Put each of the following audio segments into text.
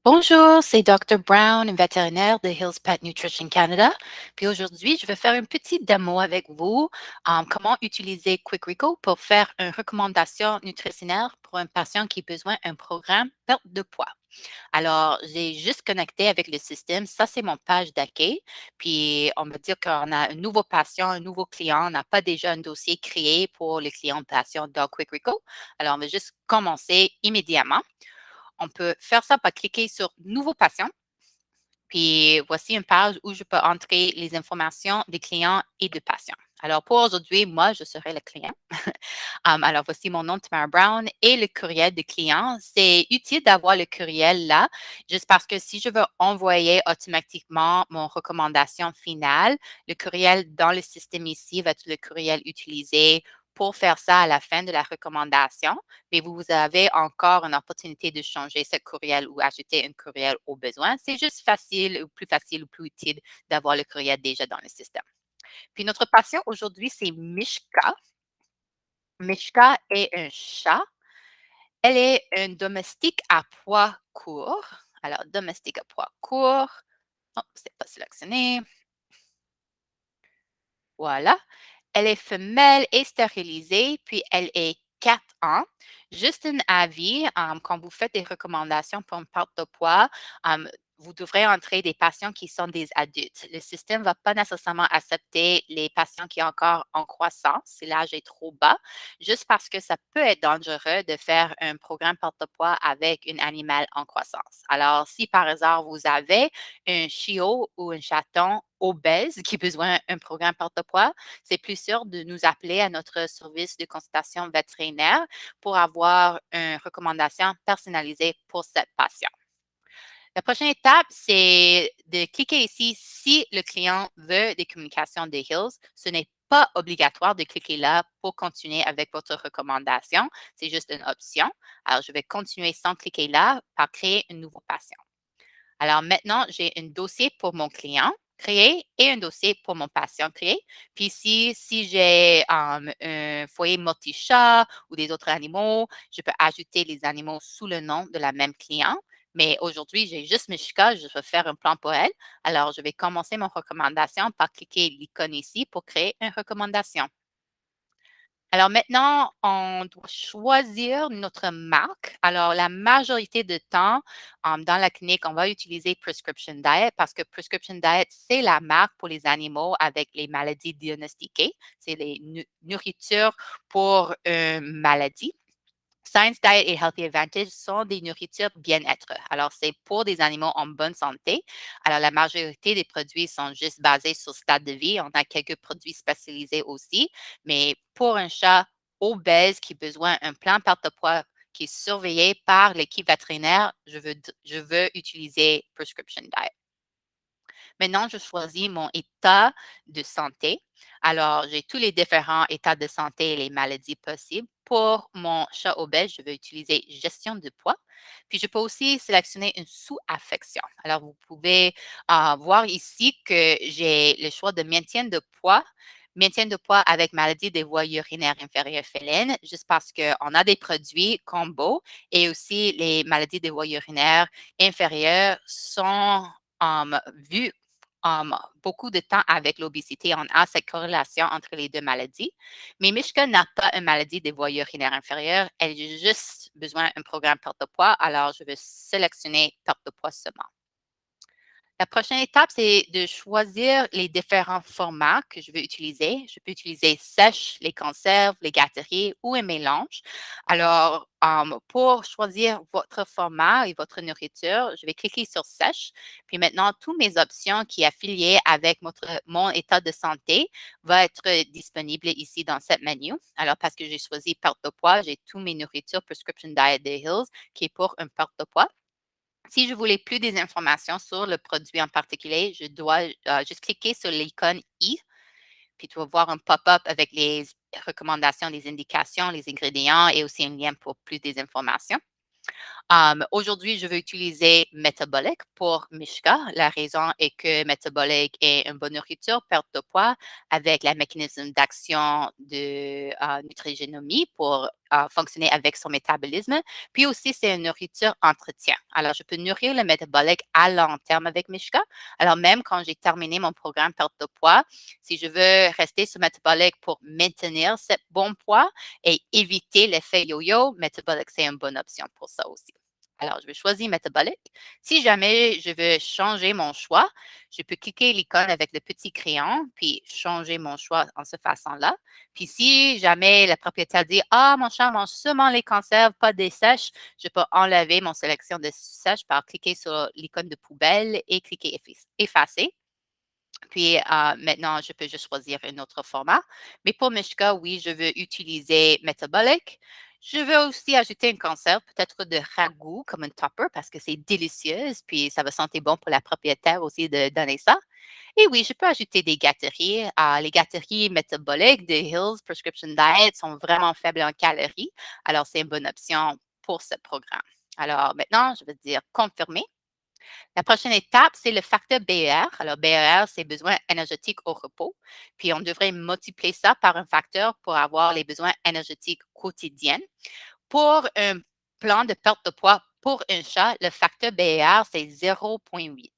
Bonjour, c'est Dr. Brown, une vétérinaire de Hills Pet Nutrition Canada. Puis aujourd'hui, je vais faire une petite démo avec vous, comment utiliser Quick Rico pour faire une recommandation nutritionnelle pour un patient qui a besoin d'un programme perte de poids. Alors, j'ai juste connecté avec le système. Ça, c'est mon page d'accueil. Puis, on va dire qu'on a un nouveau patient, un nouveau client. On n'a pas déjà un dossier créé pour le client patient dans Quick Rico. Alors, on va juste commencer immédiatement. On peut faire ça par cliquer sur Nouveau patient. Puis voici une page où je peux entrer les informations des clients et des patients. Alors pour aujourd'hui, moi, je serai le client. Alors voici mon nom, Tamara Brown, et le courriel du client. C'est utile d'avoir le courriel là, juste parce que si je veux envoyer automatiquement mon recommandation finale, le courriel dans le système ici va être le courriel utilisé pour faire ça à la fin de la recommandation, mais vous avez encore une opportunité de changer ce courriel ou ajouter un courriel au besoin. C'est juste facile ou plus utile d'avoir le courriel déjà dans le système. Puis notre patient aujourd'hui, c'est Mishka. Mishka est un chat. Elle est un domestique à poids court. Alors, domestique à poids court. Oh, c'est pas sélectionné. Voilà. Elle est femelle et stérilisée, puis elle est 4 ans. Juste un avis, quand vous faites des recommandations pour une perte de poids, vous devrez entrer des patients qui sont des adultes. Le système ne va pas nécessairement accepter les patients qui sont encore en croissance, si l'âge est trop bas, juste parce que ça peut être dangereux de faire un programme perte de poids avec un animal en croissance. Alors, si par exemple vous avez un chiot ou un chaton obèse qui a besoin d'un programme perte de poids, c'est plus sûr de nous appeler à notre service de consultation vétérinaire pour avoir une recommandation personnalisée pour cette patient. La prochaine étape, c'est de cliquer ici si le client veut des communications des Hills. Ce n'est pas obligatoire de cliquer là pour continuer avec votre recommandation. C'est juste une option. Alors, je vais continuer sans cliquer là par créer un nouveau patient. Alors maintenant, j'ai un dossier pour mon client créé et un dossier pour mon patient créé. Puis ici, si j'ai un foyer multi-chat ou des autres animaux, je peux ajouter les animaux sous le nom de la même client. Mais aujourd'hui, j'ai juste Mishka, je vais faire un plan pour elle. Alors, je vais commencer mon recommandation par cliquer l'icône ici pour créer une recommandation. Alors maintenant, on doit choisir notre marque. Alors, la majorité du temps, dans la clinique, on va utiliser Prescription Diet parce que Prescription Diet, c'est la marque pour les animaux avec les maladies diagnostiquées. C'est les nourritures pour une maladie. Science Diet et Healthy Advantage sont des nourritures bien-être. Alors, c'est pour des animaux en bonne santé. Alors, la majorité des produits sont juste basés sur stade de vie. On a quelques produits spécialisés aussi. Mais pour un chat obèse qui a besoin d'un plan perte de poids qui est surveillé par l'équipe vétérinaire, je veux utiliser Prescription Diet. Maintenant, je choisis mon état de santé. Alors, j'ai tous les différents états de santé et les maladies possibles. Pour mon chat obèse, je vais utiliser gestion de poids. Puis, je peux aussi sélectionner une sous-affection. Alors, vous pouvez voir ici que j'ai le choix de maintien de poids avec maladie des voies urinaires inférieures félines, juste parce qu'on a des produits combo et aussi les maladies des voies urinaires inférieures sont vues beaucoup de temps avec l'obésité. On a cette corrélation entre les deux maladies. Mais Mishka n'a pas une maladie des voies urinaires inférieures. Elle a juste besoin d'un programme perte de poids. Alors, je vais sélectionner perte de poids seulement. La prochaine étape, c'est de choisir les différents formats que je veux utiliser. Je peux utiliser sèche, les conserves, les gâteries ou un mélange. Alors, pour choisir votre format et votre nourriture, je vais cliquer sur sèche. Puis maintenant, toutes mes options qui sont affiliées avec mon état de santé vont être disponibles ici dans cette menu. Alors, parce que j'ai choisi perte de poids, j'ai tous mes nourritures Prescription Diet des Hills qui est pour une perte de poids. Si je voulais plus des informations sur le produit en particulier, je dois juste cliquer sur l'icône I, puis tu vas voir un pop-up avec les recommandations, les indications, les ingrédients et aussi un lien pour plus des informations. Aujourd'hui, je vais utiliser Metabolic pour Mishka. La raison est que Metabolic est une bonne nourriture, perte de poids, avec la mécanisme d'action de nutrigénomie pour fonctionner avec son métabolisme. Puis aussi, c'est une nourriture entretien. Alors, je peux nourrir le métabolique à long terme avec Mishka. Alors, même quand j'ai terminé mon programme perte de poids, si je veux rester sur métabolique pour maintenir ce bon poids et éviter l'effet yo-yo, métabolique, c'est une bonne option pour ça aussi. Alors, je vais choisir métabolique. Si jamais je veux changer mon choix, je peux cliquer l'icône avec le petit crayon, puis changer mon choix en cette façon-là. Puis si jamais le propriétaire dit ah, mon chat mange seulement les conserves, pas des sèches, je peux enlever mon sélection de sèches par cliquer sur l'icône de poubelle et cliquer effacer. Puis maintenant, je peux juste choisir un autre format. Mais pour Mishka, oui, je veux utiliser Metabolic. Je veux aussi ajouter une conserve, peut-être de ragoût comme un topper parce que c'est délicieux. Puis ça va sentir bon pour la propriétaire aussi de donner ça. Et oui, je peux ajouter des gâteries. Les gâteries métaboliques de Hills Prescription Diet sont vraiment faibles en calories. Alors, c'est une bonne option pour ce programme. Alors, maintenant, je vais dire confirmer. La prochaine étape, c'est le facteur BER. Alors, BER, c'est besoin énergétique au repos. Puis, on devrait multiplier ça par un facteur pour avoir les besoins énergétiques quotidiens. Pour un plan de perte de poids pour un chat, le facteur BER, c'est 0,8.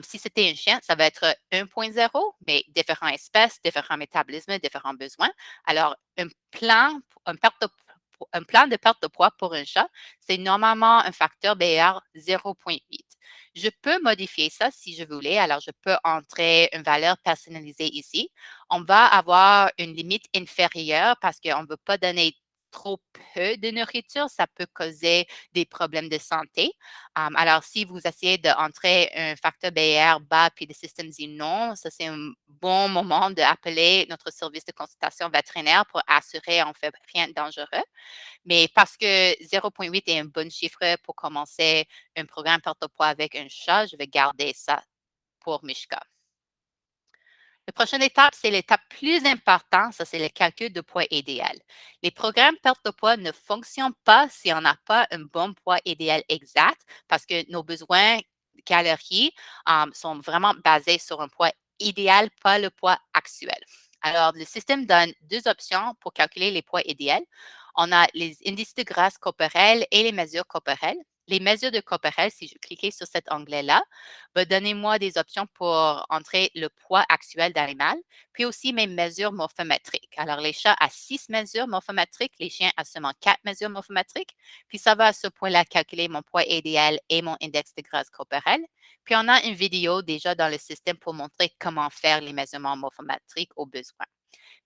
Si c'était un chien, ça va être 1,0, mais différentes espèces, différents métabolismes, différents besoins. Alors, un plan de perte de poids pour un chat, c'est normalement un facteur BER 0,8. Je peux modifier ça si je voulais. Alors, je peux entrer une valeur personnalisée ici. On va avoir une limite inférieure parce qu'on ne veut pas donner trop peu de nourriture, ça peut causer des problèmes de santé. Alors, si vous essayez d'entrer un facteur BR bas puis le système dit non, ça c'est un bon moment d'appeler notre service de consultation vétérinaire pour assurer qu'on ne fait rien de dangereux. Mais parce que 0,8 est un bon chiffre pour commencer un programme perte de poids avec un chat, je vais garder ça pour Mishka. La prochaine étape, c'est l'étape plus importante, ça c'est le calcul de poids idéal. Les programmes perte de poids ne fonctionnent pas si on n'a pas un bon poids idéal exact parce que nos besoins de calories sont vraiment basés sur un poids idéal, pas le poids actuel. Alors, le système donne deux options pour calculer les poids idéaux. On a les indices de grâce corporelle et les mesures corporelles. Les mesures de corporelle, si je cliquais sur cet onglet-là, donnez-moi des options pour entrer le poids actuel d'animal, puis aussi mes mesures morphométriques. Alors, les chats à 6 mesures morphométriques, les chiens à seulement 4 mesures morphométriques. Puis ça va à ce point-là calculer mon poids idéal et mon index de grâce corporelle. Puis on a une vidéo déjà dans le système pour montrer comment faire les mesurements morphométriques au besoin.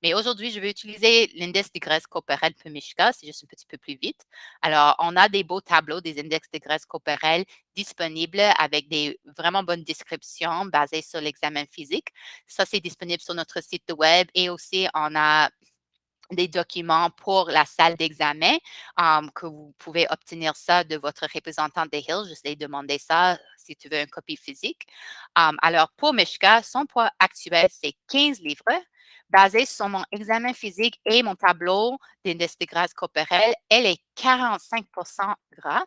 Mais aujourd'hui, je vais utiliser l'index de graisse corporelle pour Mishka, c'est juste un petit peu plus vite. Alors, on a des beaux tableaux des index de graisse corporelle disponibles avec des vraiment bonnes descriptions basées sur l'examen physique. Ça, c'est disponible sur notre site web et aussi on a des documents pour la salle d'examen, que vous pouvez obtenir ça de votre représentant des Hills. Je vais demander ça si tu veux une copie physique. Alors, pour Mishka, son poids actuel, c'est 15 livres. Basé sur mon examen physique et mon tableau d'indice de grâce corporelle, elle est 45 gras.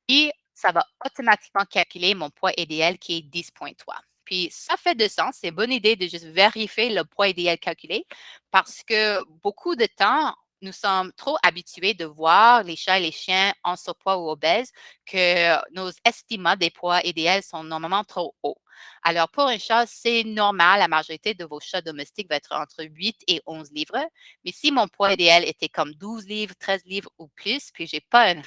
Puis, ça va automatiquement calculer mon poids idéal qui est 10,3. Puis, ça fait de sens. C'est une bonne idée de juste vérifier le poids idéal calculé parce que beaucoup de temps, nous sommes trop habitués de voir les chats et les chiens en surpoids ou obèses que nos estimats des poids idéaux sont normalement trop hauts. Alors, pour un chat, c'est normal. La majorité de vos chats domestiques va être entre 8 et 11 livres. Mais si mon poids idéal était comme 12 livres, 13 livres ou plus, puis j'ai pas une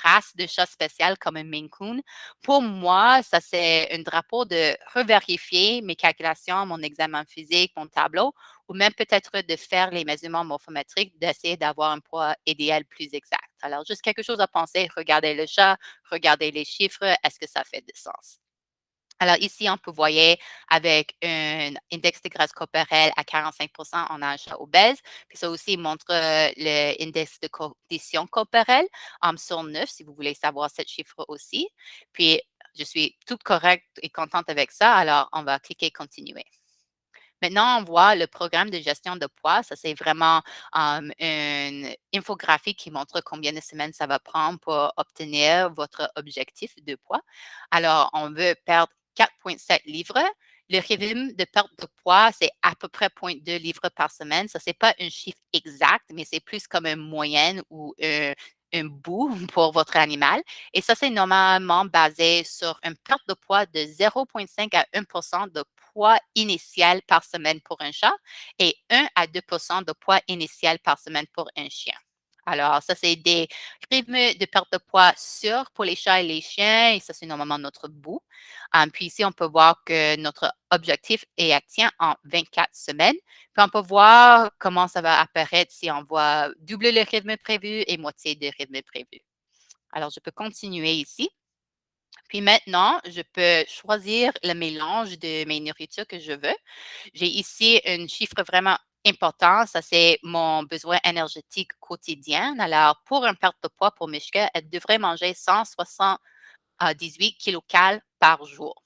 race de chat spécial comme un Maine Coon. Pour moi, ça, c'est un drapeau de revérifier mes calculations, mon examen physique, mon tableau, ou même peut-être de faire les mesurements morphométriques, d'essayer d'avoir un poids idéal plus exact. Alors, juste quelque chose à penser, regardez le chat, regardez les chiffres, est-ce que ça fait du sens? Alors ici, on peut voir avec un index de graisse corporelle à 45 on a un chat obèse. Puis ça aussi montre l'index de condition corporelle sur 9, si vous voulez savoir ce chiffre aussi. Puis je suis toute correcte et contente avec ça. Alors, on va cliquer continuer. Maintenant, on voit le programme de gestion de poids. Ça, c'est vraiment une infographie qui montre combien de semaines ça va prendre pour obtenir votre objectif de poids. Alors, on veut perdre 4,7 livres. Le régime de perte de poids, c'est à peu près 0,2 livres par semaine. Ça, c'est pas un chiffre exact, mais c'est plus comme une moyenne ou un bout pour votre animal. Et ça, c'est normalement basé sur une perte de poids de 0,5 à 1 de poids initial par semaine pour un chat et 1 à 2 de poids initial par semaine pour un chien. Alors, ça, c'est des rythmes de perte de poids sûrs pour les chats et les chiens, et ça, c'est normalement notre bout. Puis ici, on peut voir que notre objectif est atteint en 24 semaines. Puis on peut voir comment ça va apparaître si on voit doubler le rythme prévu et moitié du rythme prévu. Alors, je peux continuer ici. Puis maintenant, je peux choisir le mélange de mes nourritures que je veux. J'ai ici un chiffre vraiment important, ça c'est mon besoin énergétique quotidien. Alors, pour une perte de poids pour Mishka, elle devrait manger 178 kilocalories par jour.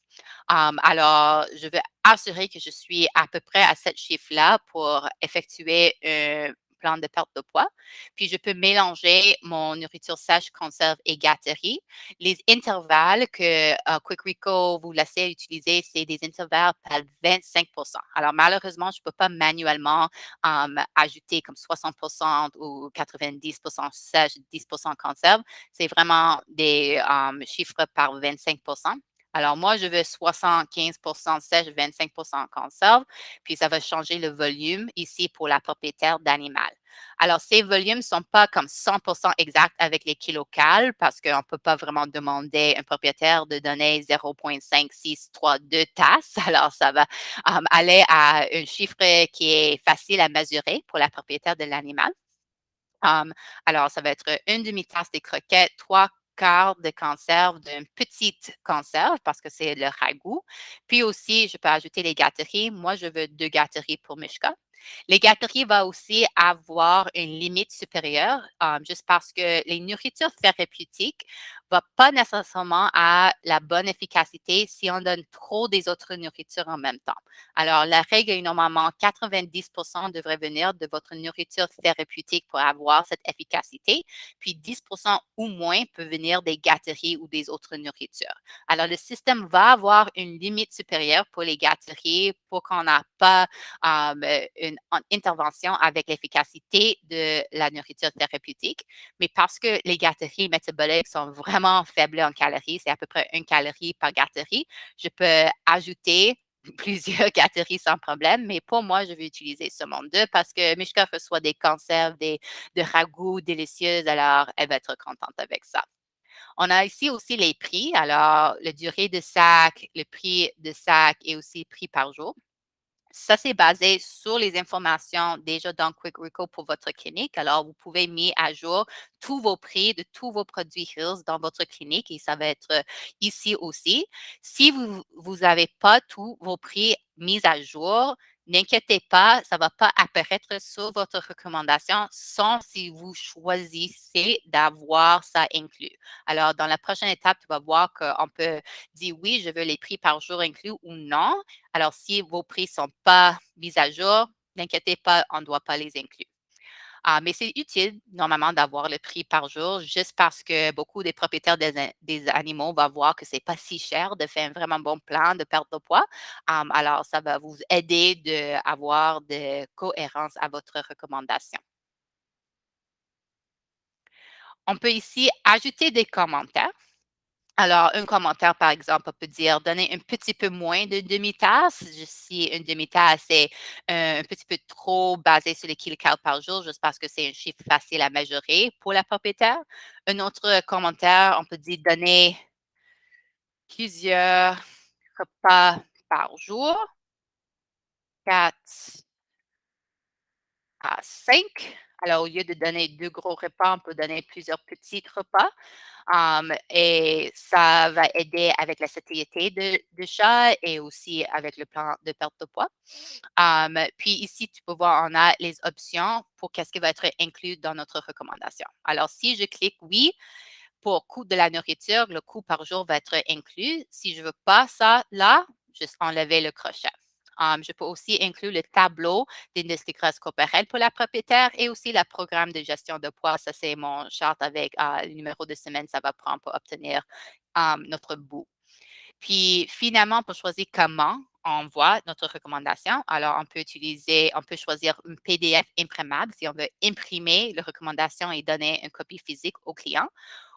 Alors, je veux assurer que je suis à peu près à ce chiffre-là pour effectuer un plan de perte de poids. Puis, je peux mélanger mon nourriture sèche, conserve et gâterie. Les intervalles que Quick Rico vous laissez utiliser, c'est des intervalles par 25. Alors, malheureusement, je ne peux pas manuellement ajouter comme 60 ou 90 sèche, 10 conserve. C'est vraiment des chiffres par 25. Alors, moi, je veux 75 sèche, 25 en conserve, puis ça va changer le volume ici pour la propriétaire d'animal. Alors, ces volumes ne sont pas comme 100 exacts avec les kilocales parce qu'on ne peut pas vraiment demander à un propriétaire de donner 0,5632 tasses. Alors, ça va aller à un chiffre qui est facile à mesurer pour la propriétaire de l'animal. Alors, ça va être une demi-tasse de croquettes, trois quarts de conserve d'une petite conserve parce que c'est le ragoût. Puis aussi, je peux ajouter les gâteries. Moi, je veux 2 gâteries pour Mishka. Les gâteries vont aussi avoir une limite supérieure, juste parce que les nourritures thérapeutiques ne vont pas nécessairement à la bonne efficacité si on donne trop des autres nourritures en même temps. Alors, la règle est normalement 90 devrait venir de votre nourriture thérapeutique pour avoir cette efficacité, puis 10 ou moins peut venir des gâteries ou des autres nourritures. Alors, le système va avoir une limite supérieure pour les gâteries pour qu'on n'a pas une intervention avec l'efficacité de la nourriture thérapeutique. Mais parce que les gâteries métaboliques sont vraiment faibles en calories, c'est à peu près 1 calorie par gâterie, je peux ajouter plusieurs gâteries sans problème, mais pour moi, je vais utiliser seulement 2 parce que Mishka reçoit des conserves, de ragoûts délicieuses, alors elle va être contente avec ça. On a ici aussi les prix, alors la durée de sac, le prix de sac et aussi prix par jour. Ça, c'est basé sur les informations déjà dans Quick Rico pour votre clinique. Alors, vous pouvez mettre à jour tous vos prix de tous vos produits Hills dans votre clinique et ça va être ici aussi. Si vous n'avez pas tous vos prix mis à jour, n'inquiétez pas, ça ne va pas apparaître sur votre recommandation sans si vous choisissez d'avoir ça inclus. Alors, dans la prochaine étape, tu vas voir qu'on peut dire oui, je veux les prix par jour inclus ou non. Alors, si vos prix ne sont pas mis à jour, n'inquiétez pas, on ne doit pas les inclure. Mais c'est utile normalement d'avoir le prix par jour juste parce que beaucoup des propriétaires des animaux vont voir que ce n'est pas si cher de faire un vraiment bon plan de perte de poids. Alors, ça va vous aider d'avoir de cohérence à votre recommandation. On peut ici ajouter des commentaires. Alors, un commentaire, par exemple, on peut dire donner un petit peu moins de demi-tasse. Si une demi-tasse est un petit peu trop basée sur les kilocalories par jour, juste parce que c'est un chiffre facile à mesurer pour la propriétaire. Un autre commentaire, on peut dire donner plusieurs repas par jour, 4 à 5. Alors, au lieu de donner 2 gros repas, on peut donner plusieurs petits repas. Et ça va aider avec la satiété de chat et aussi avec le plan de perte de poids. Puis ici, tu peux voir, on a les options pour qu'est-ce qui va être inclus dans notre recommandation. Alors, si je clique oui, pour coût de la nourriture, le coût par jour va être inclus. Si je ne veux pas ça là, juste enlever le crochet. Je peux aussi inclure le tableau d'indice de graisse corporelle pour la propriétaire et aussi le programme de gestion de poids. Ça, c'est mon chart avec le numéro de semaine, ça va prendre pour obtenir notre bout. Puis finalement, pour choisir comment on envoie notre recommandation, alors on peut choisir un PDF imprimable si on veut imprimer la recommandation et donner une copie physique au client.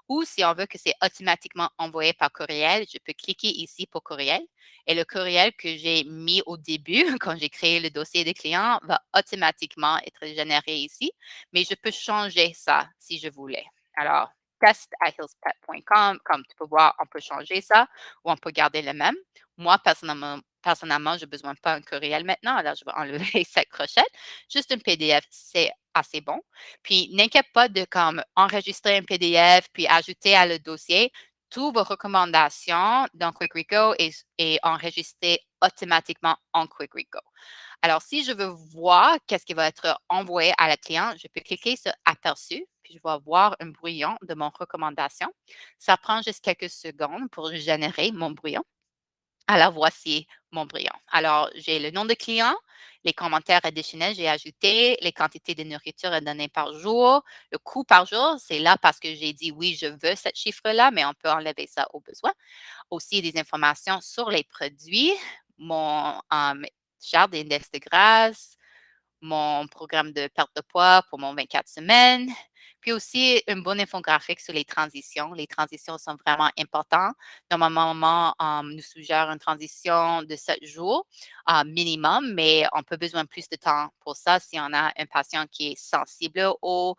Ou si on veut que c'est automatiquement envoyé par courriel, je peux cliquer ici pour courriel. Et le courriel que j'ai mis au début, quand j'ai créé le dossier de client, va automatiquement être généré ici. Mais je peux changer ça si je voulais. Alors, test@healthpet.com, comme tu peux voir, on peut changer ça ou on peut garder le même. Moi, personnellement, je n'ai besoin pas un courriel maintenant, alors je vais enlever cette crochette. Juste un PDF, c'est assez bon. Puis, n'inquiète pas de comme enregistrer un PDF, puis ajouter à le dossier. Toutes vos recommandations dans Quick Rico est enregistrées automatiquement en Quick Rico. Alors, si je veux voir qu'est-ce qui va être envoyé à la cliente, je peux cliquer sur Aperçu, puis je vais voir un brouillon de mon recommandation. Ça prend juste quelques secondes pour générer mon brouillon. Alors, voici mon brouillon. Alors, j'ai le nom de client, les commentaires additionnels, j'ai ajouté les quantités de nourriture à donner par jour, le coût par jour, c'est là parce que j'ai dit oui, je veux ce chiffre-là, mais on peut enlever ça au besoin. Aussi, des informations sur les produits, mon charte d'index de grâce, mon programme de perte de poids pour mon 24 semaines, puis aussi une bonne infographique sur les transitions. Les transitions sont vraiment importantes. Normalement, nous suggère une transition de 7 jours minimum, mais on peut besoin plus de temps pour ça si on a un patient qui est sensible au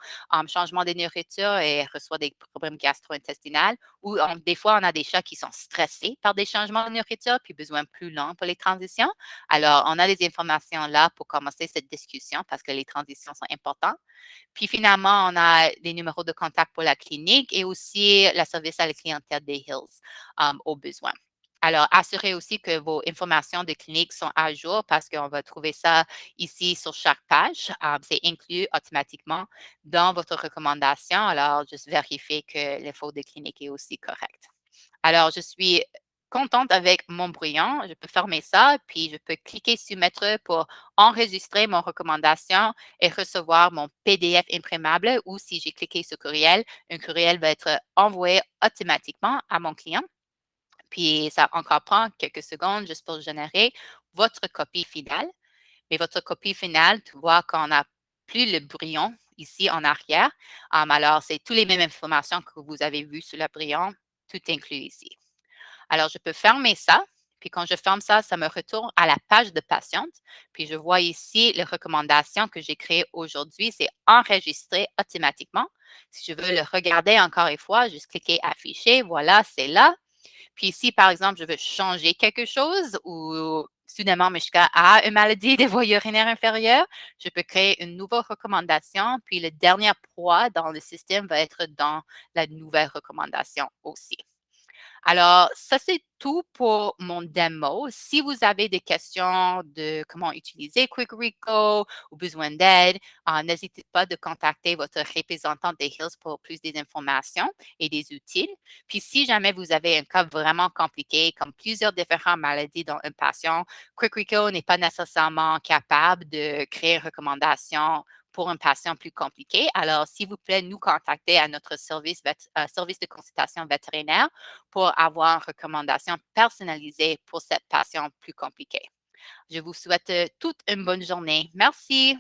changement de nourriture et reçoit des problèmes gastro-intestinaux ou des fois, on a des chats qui sont stressés par des changements de nourriture puis besoin plus long pour les transitions. Alors, on a des informations là pour commencer cette discussion parce que les transitions sont importantes. Puis finalement, on a les numéros de contact pour la clinique et aussi le service à la clientèle des Hills au besoin. Alors, assurez aussi que vos informations de clinique sont à jour parce qu'on va trouver ça ici sur chaque page. C'est inclus automatiquement dans votre recommandation. Alors, juste vérifier que l'info de clinique est aussi correcte. Alors, je suis contente avec mon brouillon. Je peux fermer ça, puis je peux cliquer sur Mettre pour enregistrer mon recommandation et recevoir mon PDF imprimable ou si j'ai cliqué sur courriel, un courriel va être envoyé automatiquement à mon client. Puis ça encore prend quelques secondes juste pour générer votre copie finale. Mais votre copie finale, tu vois qu'on n'a plus le brouillon ici en arrière. Alors, c'est toutes les mêmes informations que vous avez vues sur le brouillon, tout inclus ici. Alors, je peux fermer ça. Puis quand je ferme ça, ça me retourne à la page de patiente. Puis je vois ici les recommandations que j'ai créées aujourd'hui. C'est enregistré automatiquement. Si je veux le regarder encore une fois, juste cliquer Afficher. Voilà, c'est là. Puis si, par exemple, je veux changer quelque chose ou soudainement Mishka a une maladie des voies urinaires inférieures, je peux créer une nouvelle recommandation. Puis le dernier poids dans le système va être dans la nouvelle recommandation aussi. Alors, ça, c'est tout pour mon démo. Si vous avez des questions de comment utiliser Quick Rico ou besoin d'aide, n'hésitez pas de contacter votre représentant des Hills pour plus d'informations et des outils. Puis, si jamais vous avez un cas vraiment compliqué, comme plusieurs différentes maladies dans un patient, Quick Rico n'est pas nécessairement capable de créer une recommandation pour un patient plus compliqué. Alors, s'il vous plaît, nous contacter à notre service de consultation vétérinaire pour avoir une recommandation personnalisée pour cette patient plus compliquée. Je vous souhaite toute une bonne journée. Merci.